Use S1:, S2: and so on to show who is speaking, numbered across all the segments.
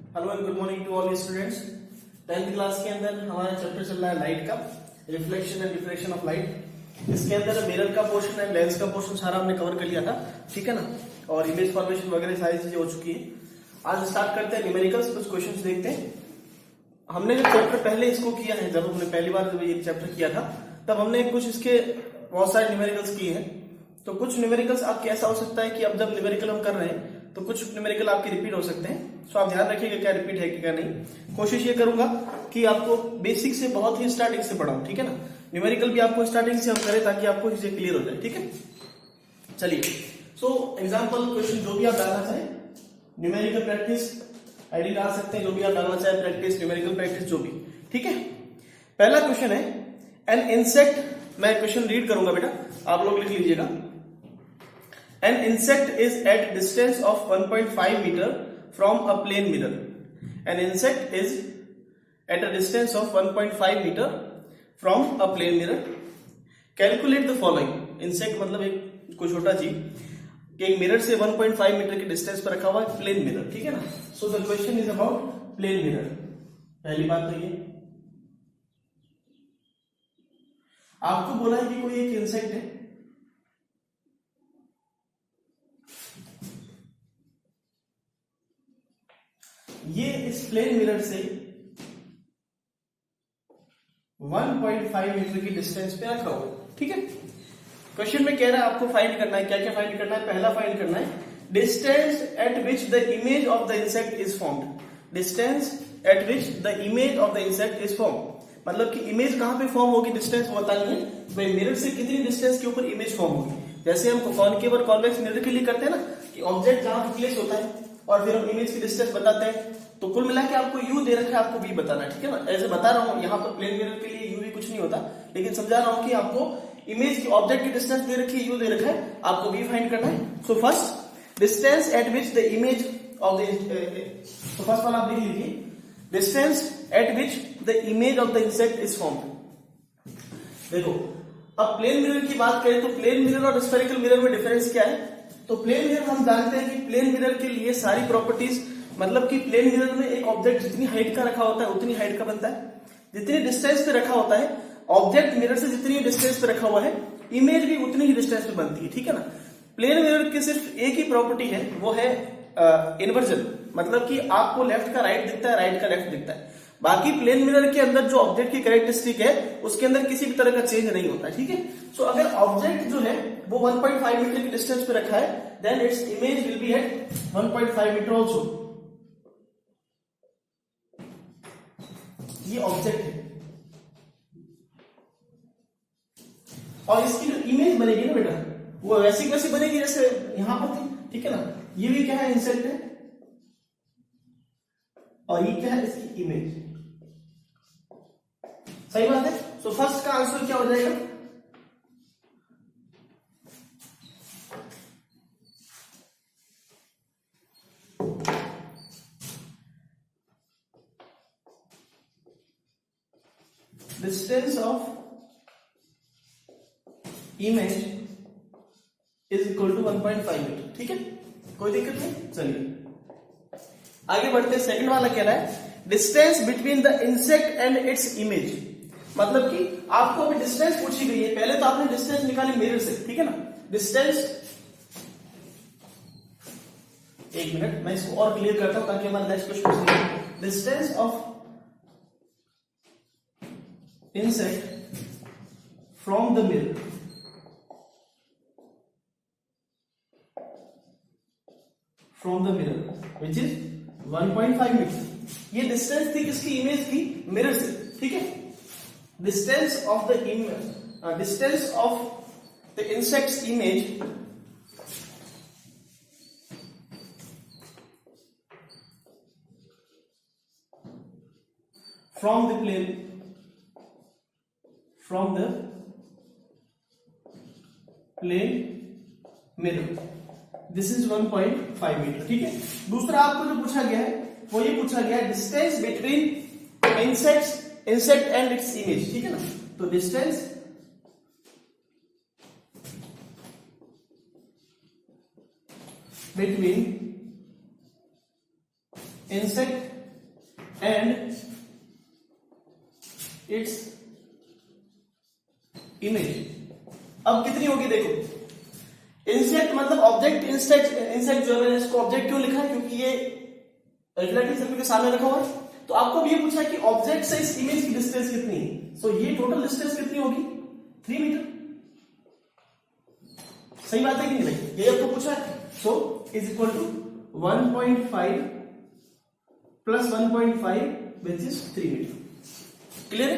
S1: Hello and good morning to all students. 10th class के अंदर हमारा चैप्टर चल रहा है लाइट का, reflection and diffraction of light. इसके अंदर मिरर का पोर्शन एंड लेंस का पोर्शन सारा हमने कवर कर लिया था, ठीक है ना। और इमेज फॉर्मेशन वगैरह सारी चीजें हो चुकी है। आज स्टार्ट करते हैं न्यूमेरिकल्स, कुछ क्वेश्चंस देखते हैं। हमने जब चैप्टर पहले इसको किया है, जब हमने पहली बार जब ये चैप्टर किया था तब हमने कुछ इसके बहुत सारे न्यूमेरिकल्स किए हैं। तो कुछ न्यूमेरिकल्स आपके ऐसा हो सकता है कि अब जब न्यूमेरिकल हम कर रहे हैं तो कुछ न्यूमेरिकल आपके रिपीट हो सकते हैं। सो आप ध्यान रखिएगा क्या रिपीट है कि क्या नहीं। कोशिश ये करूंगा कि आपको बेसिक से बहुत ही स्टार्टिंग से पढ़ाऊं, ठीक है ना। न्यूमेरिकल भी आपको स्टार्टिंग से हम करें ताकि आपको चीजें क्लियर हो जाए, ठीक है। चलिए, सो एग्जाम्पल क्वेश्चन जो भी आप डालना चाहें, न्यूमेरिकल प्रैक्टिस आईडी डाल सकते हैं, जो भी आप डालना चाहें, प्रैक्टिस न्यूमेरिकल प्रैक्टिस जो भी, ठीक है। पहला क्वेश्चन है एन इंसेक्ट। मैं क्वेश्चन रीड करूंगा बेटा, आप लोग लिख लीजिएगा। An insect is at distance of 1.5 meter from a plane mirror. An insect is at a distance of 1.5 meter from a plane mirror. Calculate the following. Insect मतलब एक कोई छोटा जीव एक मिरर से 1.5 मीटर के डिस्टेंस पर रखा हुआ है, प्लेन मिरर, ठीक है ना। So the question is about plane mirror. पहली बात तो ये आपको बोला है कि कोई एक इंसेक्ट है, ये इस प्लेन मिरर से 1.5 मीटर की डिस्टेंस पे रखा हुआ, ठीक है। क्वेश्चन में कह रहा है आपको फाइंड करना है, क्या क्या फाइंड करना है। पहला फाइंड करना है distance eight which the image of the insect is formed. Distance eight which the image of the insect is formed, मतलब कि इमेज कहां पे फॉर्म होगी, डिस्टेंस बतानी है भाई। मिरर से कितनी डिस्टेंस के ऊपर इमेज फॉर्म होगी। जैसे हम कॉनकेव और कॉन्वेक्स मिरर के लिए करते हैं ना कि ऑब्जेक्ट जहां पे प्लेस होता है और फिर हम इमेज की डिस्टेंस बताते हैं। तो कुल मिला के आपको यू दे रखा है, आपको वी बताना है, ठीक है ना। ऐसे बता रहा हूं, यहाँ पर प्लेन मिरर के लिए यू वी कुछ नहीं होता, लेकिन समझा रहा हूं कि आपको इमेज की ऑब्जेक्ट की डिस्टेंस दे रखी है, यू दे रखा है, आपको वी फाइंड करना है। So first distance eight which the image of the, तो फर्स्ट वाला आप लिख लीजिए, distance eight which the image of the insect is formed. देखो, अब प्लेन मिरर की बात करें तो प्लेन मिरर और स्फेरिकल मिरर में डिफरेंस क्या है। तो प्लेन मिरर हम जानते हैं कि प्लेन मिरर के लिए सारी प्रॉपर्टीज, मतलब कि प्लेन मिरर में एक ऑब्जेक्ट जितनी हाइट का रखा होता है उतनी हाइट का बनता है, जितनी डिस्टेंस पे रखा होता है ऑब्जेक्ट मिरर से जितनी डिस्टेंस पे रखा हुआ है इमेज भी उतनी ही डिस्टेंस पे बनती है, ठीक है ना। प्लेन मिरर की सिर्फ एक ही प्रॉपर्टी है, वो है इन्वर्जन, मतलब कि आपको लेफ्ट का राइट दिखता है, राइट का लेफ्ट दिखता है। बाकी प्लेन मिरर के अंदर जो ऑब्जेक्ट की कैरेक्टरिस्टिक है उसके अंदर किसी भी तरह का चेंज नहीं होता, ठीक है। सो अगर ऑब्जेक्ट जो है वो 1.5 मीटर की डिस्टेंस पे रखा है then its image will be at 1.5 metre also. ये ऑब्जेक्ट है और इसकी जो इमेज बनेगी ना बेटा वो वैसी वैसी बनेगी जैसे यहां पर थी, ठीक है ना। ये भी क्या है, इंसेक्ट है, और ये क्या है, इसकी इमेज। सही बात है। सो फर्स्ट का आंसर क्या हो जाएगा, distance of image is equal to 1.5 metre, ठीक है, कोई दिक्कत नहीं। चलिए आगे बढ़ते हैं। सेकंड वाला कह रहा है distance between the insect and its image, मतलब कि आपको अभी डिस्टेंस पूछी गई है। पहले तो आपने डिस्टेंस निकाली मिरर से, ठीक है ना। डिस्टेंस, एक मिनट मैं इसको और क्लियर करता हूं ताकि हमारा next question, distance of insect from the mirror which is 1.5 metre. ये डिस्टेंस थी किसकी, इमेज की, मिरर से, ठीक है। Distance of the image, distance of the insect's image from the plane, from the plane mirror, this is 1.5 metre, ठीक है। दूसरा आपको जो पूछा गया है वो ये पूछा गया है distance between insect and its image, ठीक है ना। तो distance between insect and its image. अब कितनी होगी देखो, इंसेक्ट मतलब ऑब्जेक्ट, इंसेक्ट जो है इसको ऑब्जेक्ट क्यों लिखा है, क्योंकि ये रिलेटिव सर्कल के सामने रखा हुआ है। तो आपको भी ये पूछा है कि ऑब्जेक्ट से इस इमेज की डिस्टेंस कितनी है। सो ये टोटल डिस्टेंस कितनी होगी, 3 मीटर। सही बात है कि नहीं भाई, ये आपको पूछा है। So is equal to 1.5 plus 1.5 which is 3 metre. Clear है,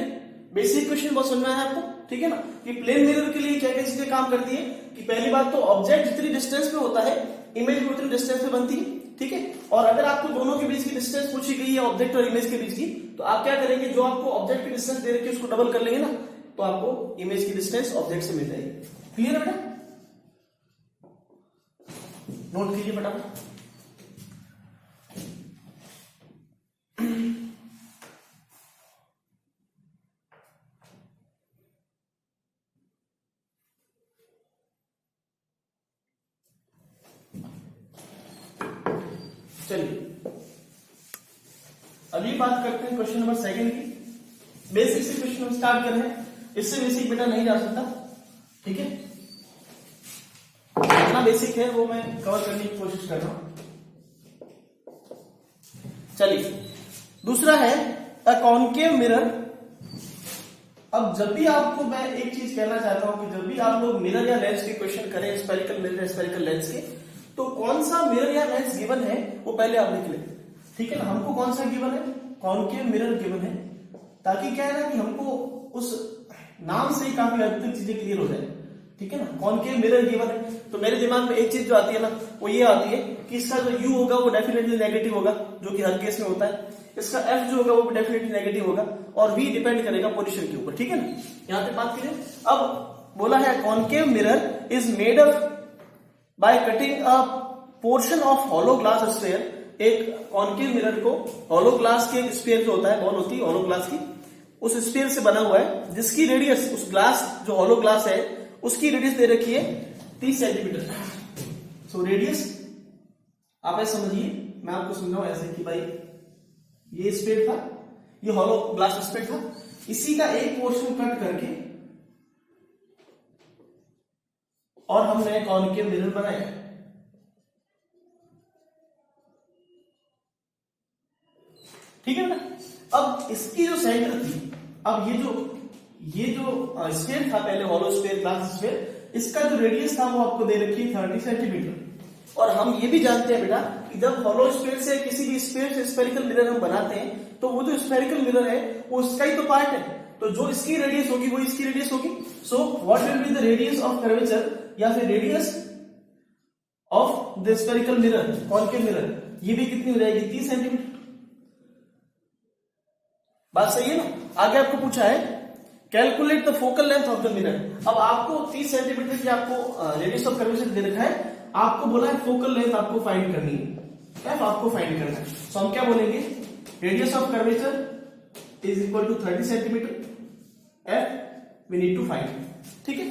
S1: बेसिक क्वेश्चन बहुत समझ में आया आपको, ठीक है ना। कि प्लेन मिरर के लिए क्या क्या चीजें काम करती है, कि पहली बात तो ऑब्जेक्ट जितनी डिस्टेंस पे होता है इमेज भी उतनी डिस्टेंस पे बनती है, ठीक है। और अगर आपको दोनों के बीच की डिस्टेंस पूछी गई है ऑब्जेक्ट और इमेज के बीच की, तो आप क्या करेंगे, जो आपको ऑब्जेक्ट की डिस्टेंस दे रखी है उसको डबल कर लेंगे ना, तो आपको इमेज की डिस्टेंस ऑब्जेक्ट से मिल जाएगी। क्लियर है बेटा, नोट कीजिए फटाफट। चलिए अभी बात करते हैं क्वेश्चन नंबर 2 की। बेसिक से क्वेश्चन हम स्टार्ट कर रहे हैं, इससे बेसिक बेटा नहीं जा सकता, ठीक है। जितना बेसिक है वो मैं कवर करने की कोशिश कर रहा हूं। चलिए दूसरा है अ कॉनकेव मिरर। अब जब भी आपको मैं एक चीज कहना चाहता हूं कि जब भी आप लोग मिरर या लेंस के क्वेश्चन करें, स्फेरिकल मिरर या स्फेरिकल लेंस के, तो कौन सा मिरर या लेंस गिवन है वो पहले आप लिख लें, ठीक है ना। हमको कौन सा गिवन है, कॉनकेव मिरर गिवन है, ताकि क्या है ना कि हमको उस नाम से ही काफी हद तक चीजें क्लियर हो जाए, ठीक है ना। कॉनकेव मिरर गिवन है तो मेरे दिमाग में एक चीज जो आती है ना वो ये आती है कि इसका जो यू होगा वो डेफिनेटली नेगेटिव होगा, जो कि हर केस में होता है। इसका एफ जो होगा वो भी डेफिनेटली नेगेटिव होगा, और वी डिपेंड करेगा पोजीशन के ऊपर, ठीक है ना। यहां पे बात करें, अब बोला है concave mirror is made up by cutting a portion of hollow glass sphere. एक कॉनकेव मिरर को हॉलो ग्लास के स्फीयर जो होता है, बॉल होती है हॉलो ग्लास की, उस स्फीयर से बना हुआ है, जिसकी रेडियस, उस ग्लास जो हॉलो ग्लास है उसकी रेडियस दे रखी है 30 सेंटीमीटर। सो रेडियस आप ऐसे समझिए, मैं आपको समझाऊं ऐसे कि भाई ये स्फीयर था, ये हॉलो ग्लास स्फीयर था, इसी का एक पोर्शन कट करके और हमने कॉनकेव मिरर बनाया। ठीक है ना। अब इसकी जो सेंटर थी, अब ये जो स्फीयर था पहले हॉलो स्फीयर, ग्लास स्फीयर, इसका जो रेडियस था वो आपको दे रखी है 30 सेंटीमीटर। और हम ये भी जानते हैं बेटा कि जब हॉलो स्फीयर से किसी भी स्फीयर से स्फेरिकल मिरर हम बनाते हैं तो वो जो स्फेरिकल मिरर है वो उसका ही तो पार्ट है, तो जो इसकी रेडियस होगी वो इसकी रेडियस होगी। सो what will be the radius of curvature या फिर radius of the spherical mirror, concave mirror, ये भी कितनी हो जाएगी 30 सेंटीमीटर। बात सही है ना। आगे आपको पूछा है calculate the focal length of the mirror. अब आपको 30 सेंटीमीटर की आपको रेडियस ऑफ कर्वेचर दे रखा है, आपको बोला है फोकल लेंथ आपको फाइंड करनी है, एफ आपको फाइंड करना है। तो हम क्या बोलेंगे, radius of curvature is equal to 30 centimetre, F we need to find, ठीक है।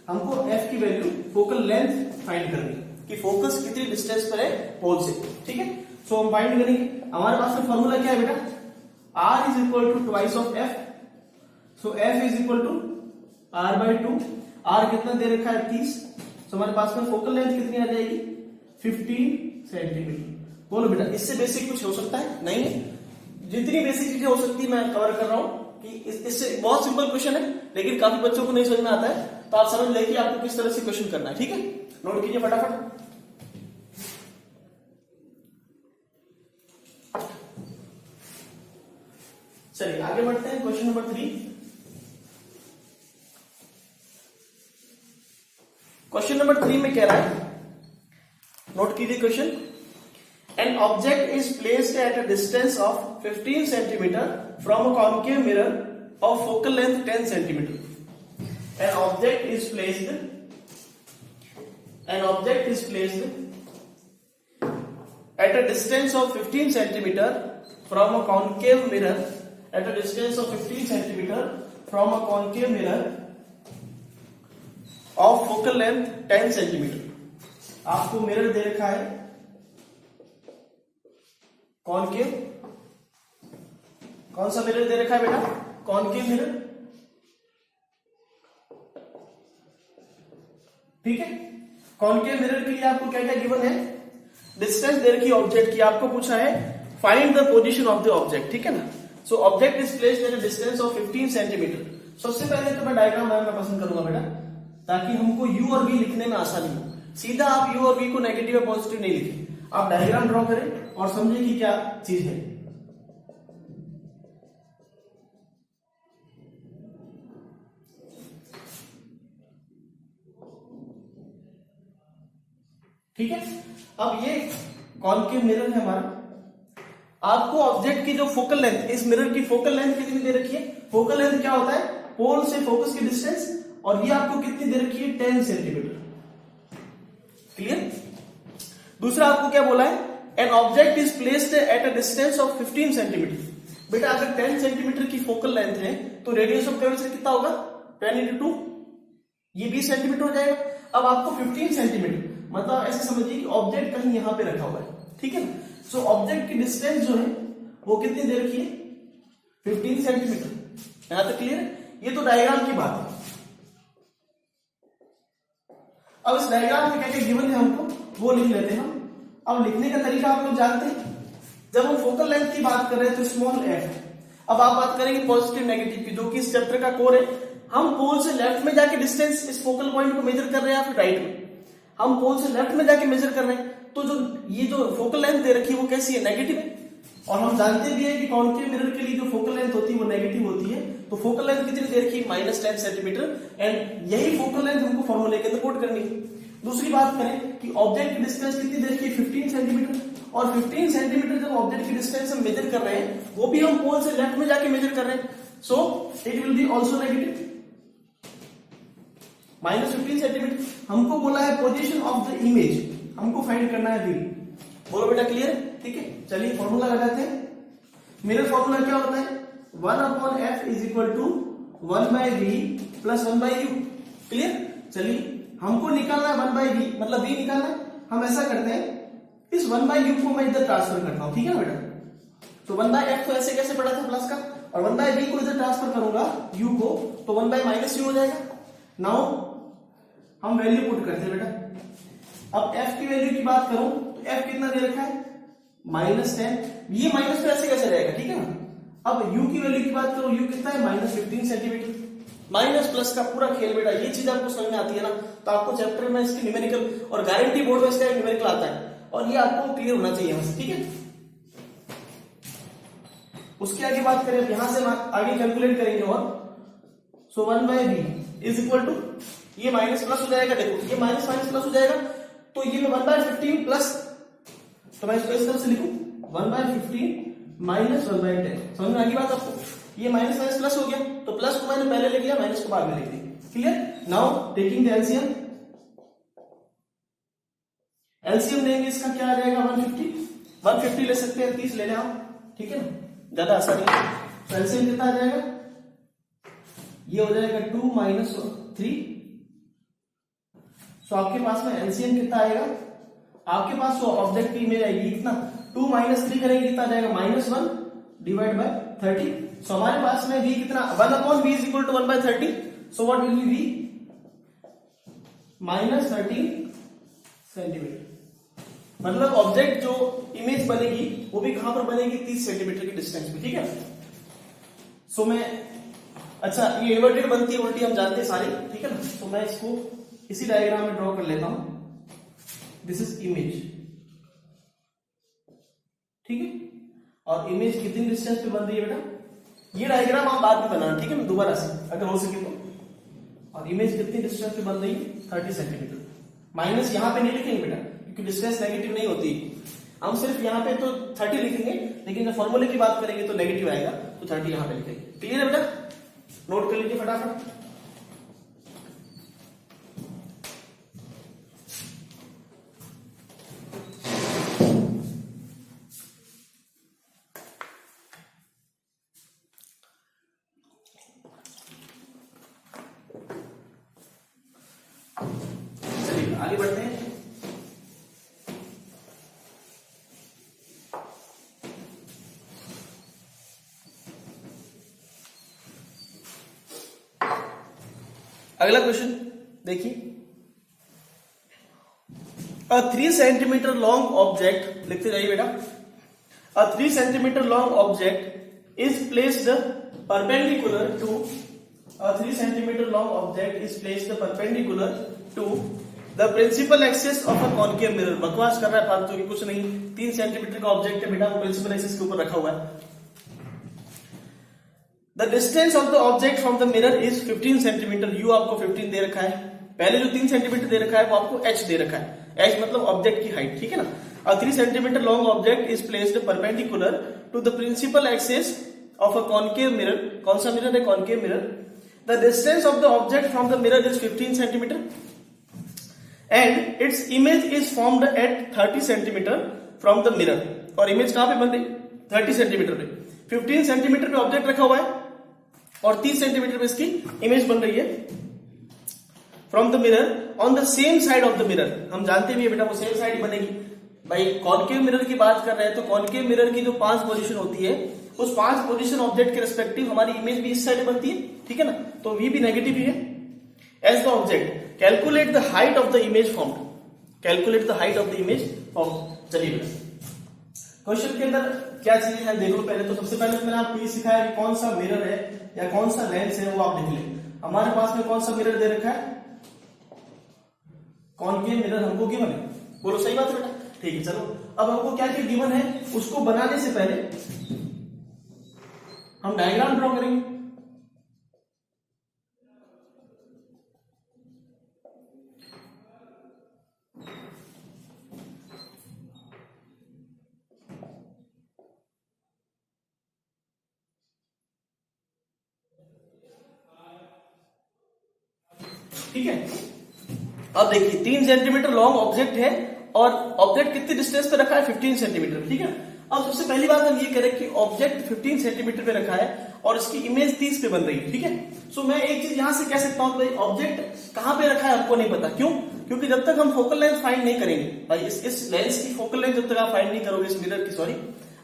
S1: हमको एफ की वैल्यू फोकल लेंथ फाइंड करनी है कि फोकस कितनी डिस्टेंस पर है पोल से, ठीक है। सो हम फाइंड करेंगे। हमारे पास में फॉर्मूला क्या है बेटा, R is equal to twice of F, so F is equal to R by 2। R कितना दे रखा है 30, so हमारे पास में फोकल लेंथ कितनी आ जाएगी 15 सेंटीमीटर। बोलो बेटा इससे बेसिक कुछ हो सकता है, नहीं है। जितनी बेसिक चीजें हो सकती है मैं कवर कर रहा हूं कि इससे बहुत सिंपल क्वेश्चन है, लेकिन काफी बच्चों को नहीं समझ में आता है, तो आप समझ लें कि आपको किस तरह से क्वेश्चन करना है, ठीक है। नोट कीजिए फटाफट। चलिए आगे बढ़ते हैं, क्वेश्चन नंबर 3। क्वेश्चन नंबर 3 में कह रहा है, नोट कीजिए question, N object is placed at a distance of 15 centimetre from a concave mirror of focal length 10 centimetre. N object is placed at a distance of 15 centimeter from a concave mirror, at a distance of 15 centimeter from a concave mirror of focal length 10 centimeter। आपको mirror दे रखा है concave कौन सा mirror दे रखा है बेटा? कॉनकेव मिरर, ठीक है। कॉनकेव मिरर के लिए आपको क्या क्या गिवन है? डिस्टेंस दे रखी ऑब्जेक्ट की, आपको पूछा है find the position of the object, ठीक है ना। So object is placed at a distance of 15 centimetre. सबसे पहले तो मैं डायग्राम बनाना पसंद करूंगा बेटा, ताकि हमको u और v लिखने में आसानी हो। सीधा आप u और v को नेगेटिव या पॉजिटिव नहीं लिखें, आप डायग्राम ड्रॉ करें और समझें कि क्या चीज है। ठीक है, अब ये कॉनकेव मिरर है हमारा। आपको ऑब्जेक्ट की जो फोकल लेंथ, इस मिरर की फोकल लेंथ कितनी दे रखी है? फोकल लेंथ क्या होता है? पोल से फोकस की डिस्टेंस, और ये आपको कितनी दे रखी है? 10 सेंटीमीटर। क्लियर? दूसरा आपको क्या बोला है? N object is placed at a distance of 15 centimetre. बेटा अगर 10 सेंटीमीटर की फोकल लेंथ है तो रेडियस ऑफ कर्वेचर कितना होगा? 10 into 2, ये 20 सेंटीमीटर हो जाएगा। अब आपको 15 सेंटीमीटर, मतलब ऐसे समझिए कि ऑब्जेक्ट कहीं यहां पे रखा हुआ है, ठीक है। सो ऑब्जेक्ट की डिस्टेंस जो है वो कितनी दे रखी है? 15 सेंटीमीटर। यहां तक क्लियर है? ये तो डायग्राम की बात है। अब इस डायग्राम में क्या क्या गिवन है हमको वो लिख लेते हैं हम। अब लिखने का तरीका आप लोग जानते हैं। जब हम फोकल लेंथ की बात कर रहे हैं तो स्मॉल एफ। अब आप बात करेंगे पॉजिटिव नेगेटिव की, जो कि इस चैप्टर का कोर है। हम पोल से लेफ्ट में जाके डिस्टेंस इस फोकल पॉइंट को मेजर कर रहे हैं या फिर राइट में? हम पोल से लेफ्ट में जाके मेजर कर रहे हैं, तो जो ये जो फोकल लेंथ दे रखी है वो कैसी है? नेगेटिव है। और हम जानते भी है कि कॉनकेव मिरर के लिए जो फोकल लेंथ होती है वो नेगेटिव होती है। तो फोकल लेंथ कितनी दे रखी है? -10 सेंटीमीटर। एंड यही फोकल लेंथ हमको फॉर्मूले के अंदर पुट करनी है। दूसरी बात करें कि ऑब्जेक्ट की डिस्टेंस कितनी दे रखी है? 15 सेंटीमीटर। और 15 सेंटीमीटर जब ऑब्जेक्ट की डिस्टेंस हम मेजर कर रहे हैं, वो भी हम पोल से लेफ्ट में जाके मेजर कर रहे हैं, so it will be also negative, -15 centimetre. हमको बोला है पोजीशन ऑफ द इमेज, हमको फाइंड करना है v। बोलो बेटा क्लियर है? ठीक है, चलिए फॉर्मूला लगाते हैं। मिरर फॉर्मूला क्या होता है? 1/f is equal to 1/v plus 1/u। Clear? चलिए हमको निकालना है 1/v, मतलब v निकालना है। हम ऐसा करते हैं, इस 1/u को मैं इधर ट्रांसफर करता हूं, ठीक है बेटा। तो 1/f तो ऐसे कैसे पढ़ा था प्लस का, और 1/v को इधर ट्रांसफर करूंगा u को, तो 1/-u हो जाएगा। नाउ हम वैल्यू पुट करते हैं बेटा। अब f की वैल्यू की बात करूं तो f कितना दे रखा है? -10। ये माइनस तो ऐसे कैसे रहेगा, ठीक है ना। अब u की वैल्यू की बात करूं, u कितना है? -15 सेंटीमीटर। माइनस प्लस का पूरा खेल बेटा, ये चीज आपको समझ में आती है ना, तो आपको चैप्टर में इसकी न्यूमेरिकल, और गारंटी बोर्ड में इसका न्यूमेरिकल आता है, और ये आपको क्लियर होना चाहिए बस, ठीक है। उसके आगे बात करें, यहां से आगे कैलकुलेट करेंगे, और सो 1/v इज इक्वल टू, ये माइनस प्लस हो जाएगा, देखो ये माइनस माइनस प्लस हो जाएगा, तो ये मैं 1/15 प्लस, तो मैं इसको इस तरह से लिखूं 1/15 माइनस 1/10। समझ में आ गई बात आपको? ये माइनस माइनस प्लस हो गया, तो प्लस को मैंने पहले लिख लिया, माइनस को बाद में लिख दिया। Clear? Now taking the LCM, LCM लेंगे, इसका क्या आ जाएगा? 150 ले सकते हैं, 30 ले लें आप, ठीक है ना, ज्यादा आसानी है। तो एलसीएम कितना आ जाएगा? ये हो जाएगा 2 - 3। सो आपके पास में एलसीएम कितना आएगा? आपके पास वो ऑब्जेक्ट की इमेज आएगी कितना? 2 - 3 करेंगे कितना आ जाएगा? -1 डिवाइड बाय 30। सो हमारे पास में v कितना? 1/v is equal to 1/30। So what will be v? -13 centimetre. मतलब ऑब्जेक्ट जो इमेज बनेगी वो भी कहां पर बनेगी? 30 सेंटीमीटर की डिस्टेंस पे, ठीक है। सो मैं, अच्छा ये इन्वर्टेड बनती है, उल्टी हम जानते हैं सारे, ठीक है ना। तो मैं इसको इसी डायग्राम में ड्रॉ कर लेता हूं। दिस इज इमेज, ठीक है। और इमेज कितनी डिस्टेंस पे बन रही है बेटा? ये डायग्राम आप बाद में बनाना, ठीक है ना, दोबारा से अगर हो सके तो। और इमेज कितनी डिस्टेंस पे बन रही है? 30 सेंटीमीटर। माइनस यहां पे नहीं लिखेंगे बेटा, क्योंकि डिस्टेंस नेगेटिव नहीं होती, हम सिर्फ यहाँ पे तो 30 लिखेंगे, लेकिन जब फॉर्मूले की बात करेंगे तो नेगेटिव आएगा, तो 30 यहां पे लिखेंगे। क्लियर है बेटा? नोट कर लीजिए फटाफट। चलिए आगे बढ़ते हैं। अगला क्वेश्चन देखिए, अ 3 सेंटीमीटर लॉन्ग ऑब्जेक्ट, लिखते जाइए बेटा, a 3 centimetre long object is placed perpendicular to, a 3 centimeter long object is placed perpendicular to the principal axis of a concave mirror। बकवास कर रहा है फालतू की, कुछ नहीं, 3 सेंटीमीटर का ऑब्जेक्ट है बेटा, वो प्रिंसिपल एक्सिस के ऊपर रखा हुआ है। The distance of the object from the mirror is 15 centimetre, u आपको 15 दे रखा है, पहले जो 3 सेंटीमीटर दे रखा है वो आपको h दे रखा है, h मतलब ऑब्जेक्ट की हाइट, ठीक है ना। A 3 centimetre long object is placed perpendicular to the principal axis of a concave mirror, कौन सा मिरर है, concave mirror. The distance of the object from the mirror is 15 centimeter and its image is formed at 30 centimeter from the mirror। और image कहां पे बन रही, 30 centimetre पे, 15 centimetre पे ऑब्जेक्ट रखा हुआ है और 30 सेंटीमीटर पे इसकी इमेज बन रही है from the mirror on the same side of the mirror. हम जानते भी है बेटा वो सेम साइड बनेगी भाई। कॉनकेव मिरर की बात कर रहे हैं तो कॉनकेव मिरर की जो 5 पोजीशन होती है उस 5 पोजीशन ऑब्जेक्ट के रिस्पेक्टिव हमारी इमेज भी इस साइड बनती है, ठीक है ना, तो v भी नेगेटिव ही है। As the object calculate the height of the image formed, calculate the height of the image formed. चलिए क्वेश्चन के अंदर क्या चीजें हैं देख लो पहले। तो सबसे पहले मैंने आपको ये सिखाया कि कौन सा मिरर है या कौन सा लेंस है वो आप देख लें। हमारे पास में कौन सा मिरर दे रखा है, कॉनकेव मिरर हमको गिवन है, बोलो सही बात है बेटा, ठीक है। चलो अब हमको क्या क्या गिवन है उसको बनाने से पहले हम डायग्राम ड्रॉ करेंगे। ठीक है, अब देखिए 3 सेंटीमीटर लॉन्ग ऑब्जेक्ट है और ऑब्जेक्ट कितनी डिस्टेंस पे रखा है, 15 सेंटीमीटर, ठीक है। अब सबसे पहली बात हम ये करें कि ऑब्जेक्ट 15 सेंटीमीटर पे रखा है और इसकी इमेज 30 पे बन रही है, ठीक है। सो मैं एक चीज यहां से कह सकता हूं भाई ऑब्जेक्ट कहां पे रखा है हमको नहीं पता, क्यों, क्योंकि जब तक हम फोकल लेंथ फाइंड नहीं करेंगे भाई, इस लेंस की फोकल लेंथ जब तक आप फाइंड नहीं करोगे, इस मिरर की सॉरी,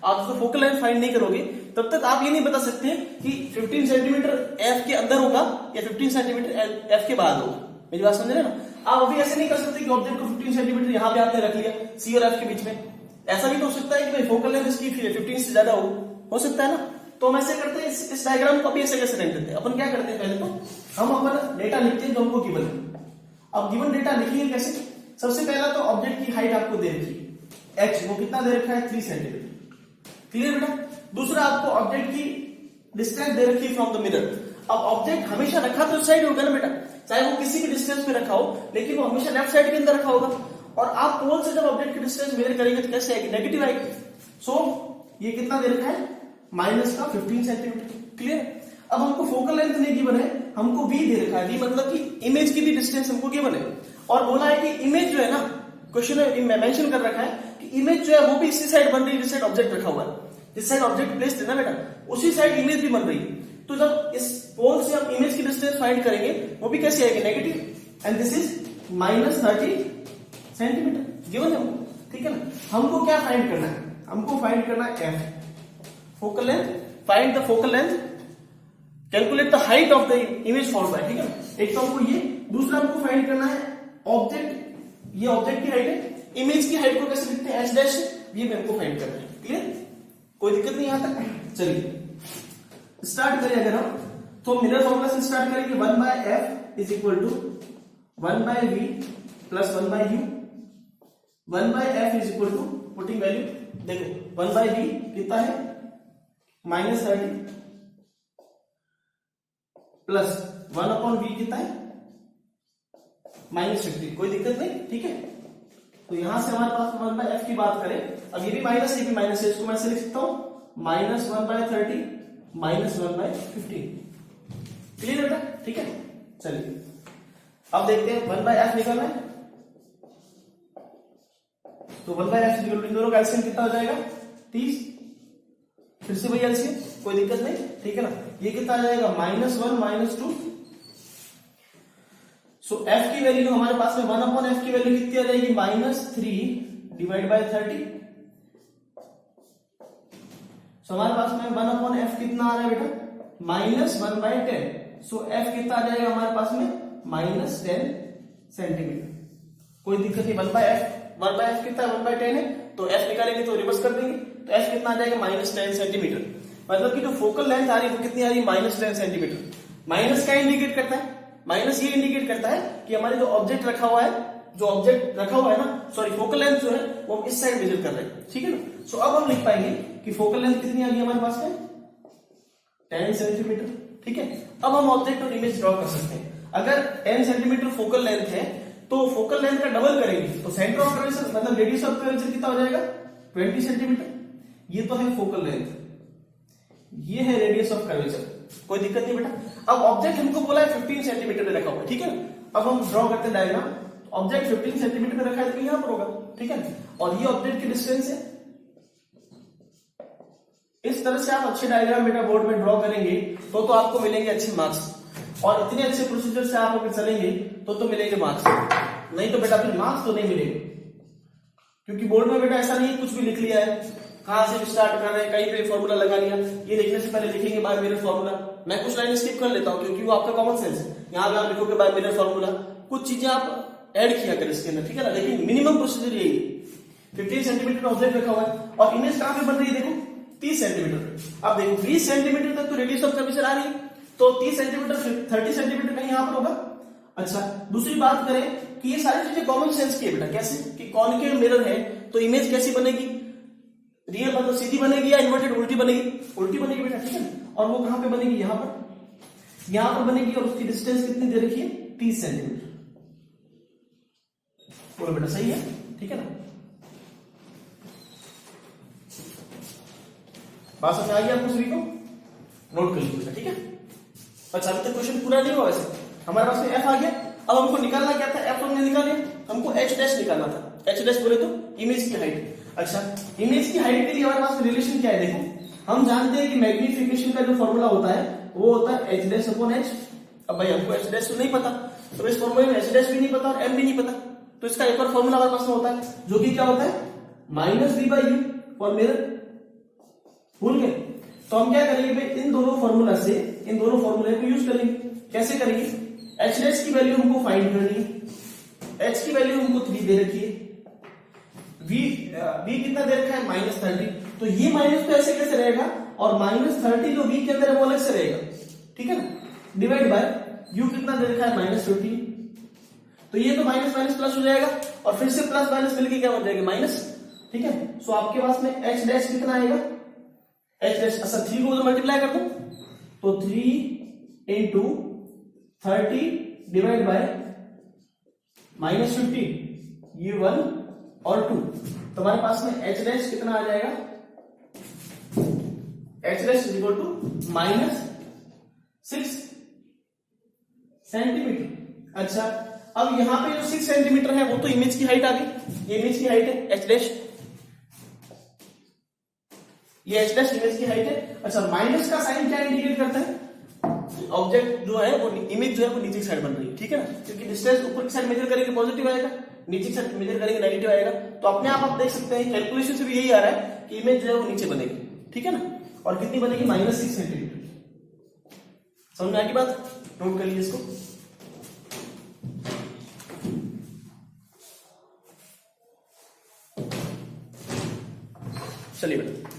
S1: आप उसको फोकल लेंथ फाइंड नहीं करोगे तब तक आप ये नहीं बता सकते कि 15 सेंटीमीटर एफ के अंदर होगा या 15 सेंटीमीटर एफ के बाहर होगा। मेरी बात समझ रहे ना, आप अभी ऐसे नहीं कर सकते कि ऑब्जेक्ट को 15 सेंटीमीटर यहां पे आपने रख लिया सी और एफ के बीच में, ऐसा भी तो हो सकता है कि भाई फोकल लेंथ इसकी 15 से ज्यादा हो सकता है ना। तो हम ऐसे करते हैं, इस डायग्राम को अभी ऐसे कैसे रख देते हैं, अपन क्या करते हैं पहले तो हम अपन डेटा लिखते हैं जो हमको गिवन है। अब गिवन डेटा लिखिए कैसे, सबसे पहला तो ऑब्जेक्ट की हाइट आपको दे रखी है एच, वो कितना दे रखा है 3 सेंटीमीटर, क्लियर बेटा। दूसरा आपको ऑब्जेक्ट की डिस्टेंस दे रखी है फ्रॉम द मिरर। अब ऑब्जेक्ट हमेशा रखा तो इस साइड होगा ना बेटा, चाहे वो किसी भी डिस्टेंस पे रखा हो लेकिन वो हमेशा लेफ्ट साइड के अंदर रखा होगा और आप पोल से जब ऑब्जेक्ट की डिस्टेंस मेजर करेंगे तो कैसे आएगी, नेगेटिव आएगी। सो ये कितना दे रखा है माइनस का 15 सेंटीमीटर, क्लियर। अब हमको फोकल लेंथ नहीं गिवन है, हमको v दे रखा है, v मतलब कि इमेज की भी डिस्टेंस हमको गिवन है और बोला है कि इमेज जो है ना, क्वेश्चन में मेंशन कर रखा है कि इमेज जो है वो भी इसी साइड बन रही है जिस साइड ऑब्जेक्ट रखा हुआ है, जिस साइड ऑब्जेक्ट प्लेस्ड है ना बेटा उसी साइड इमेज भी बन रही है। तो जब इस पोल से हम इमेज की डिस्टेंस फाइंड करेंगे वो भी कैसे आएगी, negative, and this is minus 30 centimetre given है हमको, ठीक है ना। हमको क्या फाइंड करना है, हमको फाइंड करना है F, focal length, find the focal length, calculate the height of the image form by, ठीक है ना। एक तो हमको ये, दूसरा हमको फाइंड करना है ऑब्जेक्ट, ये ऑब्जेक्ट की हाइट है, इमेज की हाइट को कैसे लिखते हैं एच डैश, ये भी हमको फाइंड करना है, क्लियर, कोई दिक्कत नहीं यहां तक। चलिए स्टार्ट करें अगर हम, तो मिरर फॉर्मूला से स्टार्ट करेंगे, 1 by F is equal to 1 by V plus 1 by U, 1 by F is equal to putting value, देखो 1 बाय वी कितना है माइनस 30 प्लस 1 अपॉन वी कितना है माइनस 50, कोई दिक्कत नहीं, ठीक है। तो यहां से हमारे पास 1 बाय एफ की बात करें, अब ये भी माइनस है, माइनस है, इसको मैं ऐसे लिख सकता हूं minus 1 by 30 minus 1 by 15, clear बेटा, ठीक है। चलिए अब देखते हैं 1 बाय एफ निकालना है, तो 1 बाय एफ इन दोनों का एलसीएम कितना हो जाएगा 30, फिर से वही एलसीएम, कोई दिक्कत नहीं, ठीक है ना। ये कितना आ जाएगा -1 -2, सो एफ की वैल्यू हमारे पास में 1 अपॉन एफ की वैल्यू कितनी आ जाएगी -3 डिवाइड बाय 30, सो हमारे पास में 1 अपॉन एफ कितना आ रहा है बेटा -1 बाय 10, सो एफ कितना आ जाएगा हमारे पास में -10 सेंटीमीटर। कोई दिक्कत नहीं। 1/f कितना है? 1/10 है, तो f निकालेंगे तो रिवर्स कर देंगे, तो f कितना आ जाएगा? -10 सेंटीमीटर। मतलब कि जो फोकल लेंथ आ रही है वो कितनी आ रही है? -10 सेंटीमीटर। माइनस क्या इंडिकेट करता है? माइनस ये इंडिकेट करता है कि हमारे जो ऑब्जेक्ट रखा हुआ है, ना, सॉरी, फोकल लेंथ जो है वो हम इस साइड मेजर कर रहे हैं, ठीक है ना। सो अब हम लिख पाएंगे कि फोकल लेंथ कितनी आ गई हमारे पास में? 10 सेंटीमीटर, ठीक है। अब हम ऑब्जेक्ट और इमेज ड्रॉ कर सकते हैं। अगर 10 सेंटीमीटर फोकल लेंथ है तो फोकल लेंथ का डबल करेंगे तो सेंटर ऑफ कर्वेचर मतलब रेडियस ऑफ कर्वेचर कितना हो जाएगा? 20 सेंटीमीटर। ये तो है फोकल लेंथ, ये है रेडियस ऑफ कर्वेचर, कोई दिक्कत नहीं बेटा। अब ऑब्जेक्ट हमको बोला है 15 सेंटीमीटर में रखा हुआ है, ठीक है। अब हम ड्रॉ करते हैं डायग्राम। ऑब्जेक्ट 15 सेंटीमीटर में रखा है तो यहां पर होगा, ठीक है। और ये ऑब्जेक्ट की डिस्टेंस है। इस तरह से आप अच्छे डायग्राम बेटा बोर्ड में ड्रॉ करेंगे तो आपको मिलेंगे अच्छे मार्क्स। और इतने अच्छे प्रोसीजर से आप अगर चलेंगे तो मिलेंगे मार्क्स, नहीं तो बेटा फिर मार्क्स तो नहीं मिलेंगे। क्योंकि बोर्ड में बेटा ऐसा नहीं कुछ भी लिख लिया है, कहां से स्टार्ट कर रहे हैं, कहीं पे फॉर्मूला लगा लिया। ये लिखने से पहले लिखेंगे बाय मिरर फॉर्मूला। मैं कुछ लाइन स्किप कर लेता हूं क्योंकि वो आपका कॉमन सेंस है। यहां पे आप लिखोगे बाय मिरर फॉर्मूला, कुछ चीजें आप ऐड किया करें इसके अंदर, ठीक है ना। लेकिन मिनिमम प्रोसीजर यही है। 15 सेंटीमीटर ऑब्जेक्ट रखा हुआ है और इमेज कहां पे बन रही है? देखो 30 सेंटीमीटर। अब देखो 20 सेंटीमीटर तक तो रेडियस ऑफ कर्वेचर आ रही है, तो 30 सेंटीमीटर 30 सेंटीमीटर कहीं यहां पर होगा। अच्छा, दूसरी बात करें कि ये सारी चीजें कॉमन सेंस की है बेटा। कैसे? कि कॉनकेव मिरर है तो इमेज कैसी बनेगी? रियल मतलब सीधी बनेगी या इन्वर्टेड उल्टी बनेगी? उल्टी बनेगी बेटा, ठीक है। और वो कहां पे बनेगी? यहां पर बनेगी। और उसकी डिस्टेंस कितनी दे रखी है? 30 सेंटीमीटर। बोलो बेटा सही है, ठीक है ना। बात समझ आ गई आपको सभी को? नोट कर लीजिए, ठीक है। अच्छा, अभी तक क्वेश्चन पूरा नहीं हुआ। वैसे हमारे पास में f आ गया। अब हमको निकालना क्या था? f हमने निकाल लिया, हमको h डैश निकालना था। h डैश बोले तो इमेज की हाइट। अच्छा, इमेज की हाइट के लिए हमारे पास रिलेशन क्या है? देखो हम जानते हैं कि मैग्निफिकेशन का जो फॉर्मूला होता है वो होता है h डैश अपॉन h। अब भाई हमको h डैश तो नहीं पता, तो इस फॉर्मूले में h डैश भी नहीं पता और m भी नहीं पता, तो इसका एक और फॉर्मूला हमारे पास में होता है जो कि क्या होता है? -v/u for mirror. भूल गए? तो हम क्या करेंगे भाई, इन दोनों फॉर्मूले को यूज करेंगे। कैसे करेंगे? h डैश की वैल्यू हमको फाइंड करनी है। h की वैल्यू हमको 3 दे रखी है। v कितना दे रखा है? -30। तो ये माइनस तो ऐसे कैसे रहेगा, और -30 जो v के अंदर है वो अलग से रहेगा, ठीक है ना। डिवाइड बाय u कितना दे रखा है? -15। तो ये तो माइनस माइनस प्लस हो जाएगा और फिर से प्लस माइनस मिलके क्या बन जाएगा? माइनस, ठीक है। सो आपके पास में h डैश कितना आएगा? h डैश अच्छा 3 को मल्टीप्लाई कर दो तो 3 into 30 डिवाइड बाय -15, ये 1 और 2। तो हमारे पास में h डैश कितना आ जाएगा? h dash is equal to -6 centimetre. अच्छा, अब यहां पे जो 6 सेंटीमीटर है वो तो इमेज की हाइट आ गई। ये इमेज की हाइट है h डैश, ये h डैश इमेज की हाइट है। अच्छा, माइनस का साइन क्या इंडिकेट करता है? ऑब्जेक्ट जो है वो इमेज जो है वो नीचे की साइड बन रही है, ठीक है ना। क्योंकि डिस्टेंस ऊपर की साइड मेजर करेंगे पॉजिटिव आएगा, नीचे की साइड मेजर करेंगे नेगेटिव आएगा। तो अपने आप देख सकते हैं कैलकुलेशन से भी यही आ रहा है कि इमेज जो है वो नीचे बनेगी, ठीक है ना। और कितनी बनेगी? -6 सेंटीमीटर। समझ में आ गई बात? नोट कर लीजिए इसको। चलिए बेटा,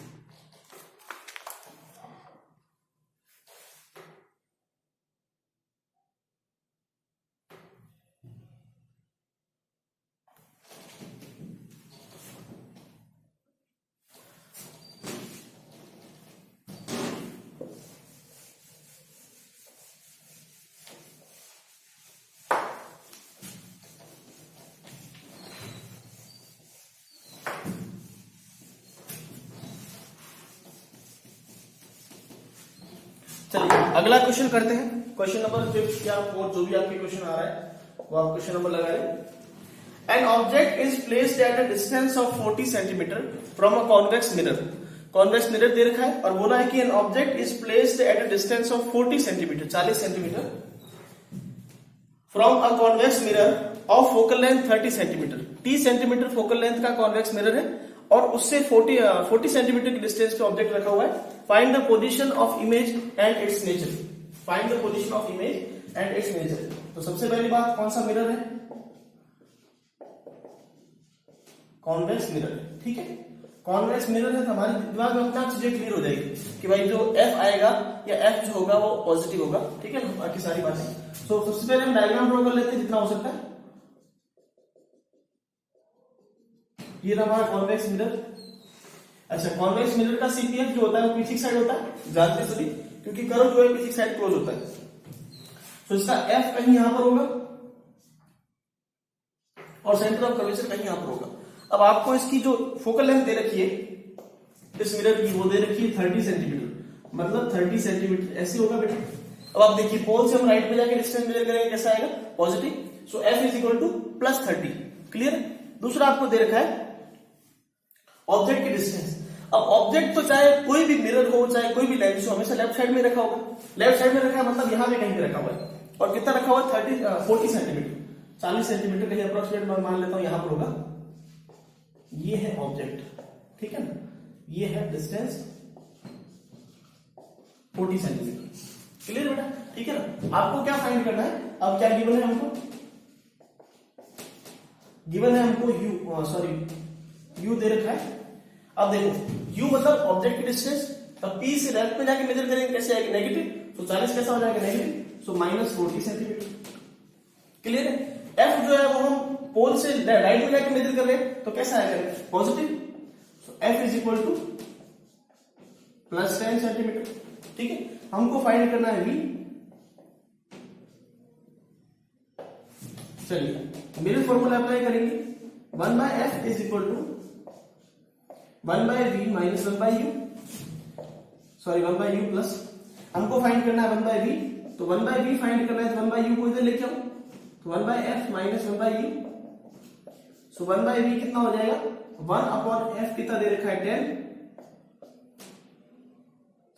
S1: चलिए अगला क्वेश्चन करते हैं। क्वेश्चन नंबर 5 या 4 जो भी आपके क्वेश्चन आ रहा है वो आप क्वेश्चन नंबर लगा लें। An object is placed at a distance of 40 centimetre from a convex mirror. Convex mirror दे रखा है और बोला है कि an object is placed at a distance of 40 centimetre 40 centimetre from a convex mirror of focal length 30 centimetre. 30 centimetre focal length का convex mirror है और उससे 40 सेंटीमीटर की डिस्टेंस पे ऑब्जेक्ट रखा हुआ है। Find the position of image and it's nature. Find the position of image and it's nature. तो सबसे पहली बात कौन सा मिरर है, कॉन्वेक्स मिरर है, ठीक है। कॉन्वेक्स मिरर है तो हमारे दिमाग में अपने आप चीजें क्लियर हो जाएगी कि भाई जो एफ आएगा या एफ जो होगा वो पॉजिटिव होगा, ठीक है ना, बाकी सारी बातें। तो सबसे पहले हम डायग्राम ड्रॉ कर लेते हैं जितना हो सकता है। ये रहा हमारा कॉन्वेक्स मिरर। अच्छा, कॉन्वेक्स मिरर का सीपीएफ जो होता है वो पीछे साइड होता है, जानते सभी, क्योंकि कर्व जो है पीछे साइड क्लोज होता है। तो इसका एफ कहीं यहां पर होगा और सेंटर ऑफ कर्वेचर कहीं यहां पर होगा। अब आपको इसकी जो फोकल लेंथ दे रखी है इस मिरर की, वो दे रखी है 30 सेंटीमीटर, मतलब 30 सेंटीमीटर ऐसे होगा बेटा। अब आप देखिए पोल से हम राइट पे जाके डिस्टेंस मेजर करेंगे, कैसा आएगा, positive. So F is equal to +30, clear. दूसरा आपको दे रखा है ऑब्जेक्ट की डिस्टेंस। अब ऑब्जेक्ट तो चाहे कोई भी मिरर हो, चाहे कोई भी लेंस हो, हमेशा लेफ्ट साइड में रखा होगा। लेफ्ट साइड में रखा है मतलब यहां पे कहीं पे रखा हुआ है। और कितना रखा हुआ है, 40 सेंटीमीटर, 40 सेंटीमीटर कहीं अप्रोक्सीमेट मान लेता हूं यहां पर होगा। ये है ऑब्जेक्ट, ठीक है ना, ये है डिस्टेंस 40 सेंटीमीटर, क्लियर बेटा, ठीक है ना। आपको क्या फाइंड करना है, अब क्या गिवन है हमको, गिवन है हमको यू दे रखा है। अब देखो यू मतलब ऑब्जेक्ट की डिस्टेंस, अब पी से लेफ्ट पे जाके मेजर करेंगे, कैसे आएगी, नेगेटिव। तो 40 कैसा हो जाएगा, नेगेटिव, सो -40 सेंटीमीटर, क्लियर है। एफ जो है वो हम पोल से राइट में जाके मेजर कर रहे हैं, तो कैसा आएगा, positive. So F is equal to +10 centimetre, ठीक है। हमको फाइंड करना है वी। चलिए मेरे फॉर्मूला अप्लाई करेंगे, 1/f is equal to 1/v minus 1/u, sorry 1/u plus, हमको फाइंड करना है 1/v, तो 1/v फाइंड करना है तो 1/u को इधर लेके आओ, तो 1/f माइनस 1/u, सो 1/v कितना हो जाएगा, 1/f कितना दे रखा है 10,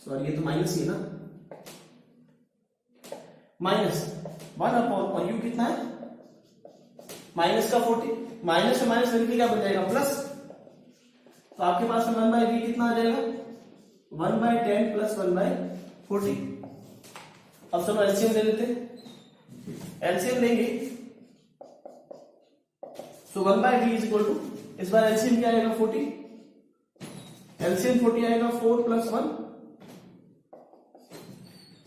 S1: सॉरी ये तो माइनस ही है ना, माइनस 1 और u कितना है, माइनस का 40, माइनस से माइनस करके क्या बन जाएगा, प्लस। तो आपके पास में 1/v कितना आ जाएगा, 1/10 प्लस 1/40। अब चलो एलसीएम ले लेते हैं, एलसीएम लेंगे, सो 1/v इज इक्वल टू, इस बार एलसीएम क्या आएगा, 40, एलसीएम 40 आएगा, 4 + 1,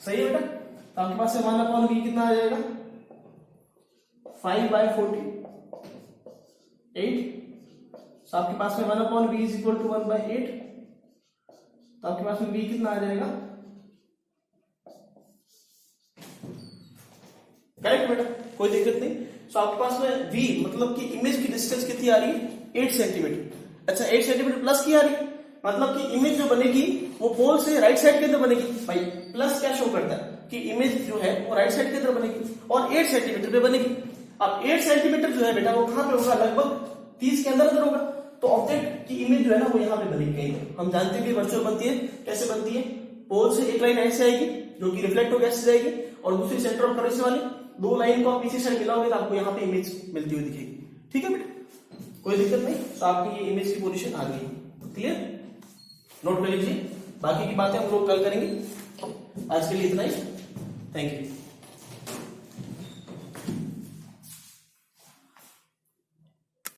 S1: सही है बेटा। तो आपके पास से 1/v कितना आ जाएगा, 5/40, 8। तो आपके पास में 1/v इज इक्वल टू 1/8, तो आपके पास में v कितना आ जाएगा, करेक्ट बेटा, कोई दिक्कत नहीं। तो आपके पास में v मतलब कि इमेज की डिस्टेंस कितनी आ रही है, 8 सेंटीमीटर। अच्छा 8 सेंटीमीटर प्लस की आ रही है, मतलब कि इमेज जो बनेगी वो पोल से राइट साइड के अंदर बनेगी। भाई प्लस क्या शो करता है कि इमेज जो है वो राइट साइड के अंदर बनेगी और 8 सेंटीमीटर पे बनेगी। अब 8 सेंटीमीटर जो है बेटा वो कहां पे होगा, लगभग 30 के अंदर होगा। तो ऑब्जेक्ट की इमेज जो है ना वो यहाँ पे बनेगी कहीं। हम जानते हैं कि वर्चुअल बनती है, कैसे बनती है, पोल से एक लाइन ऐसे आएगी जो कि रिफ्लेक्ट होकर ऐसे जाएगी और दूसरी सेंटर ऑफ कर्वेचर वाली दो लाइन को आप पीछे साइड मिलाओगे तो आपको यहाँ पे इमेज मिलती हुई दिखेगी, ठीक है बेटा, कोई दिक्कत नहीं। तो आपकी ये इमेज की पोजीशन आ गई, क्लियर, नोट कर लीजिए। बाकी की बातें हम लोग कल करेंगे, आज के लिए इतना ही, थैंक यू।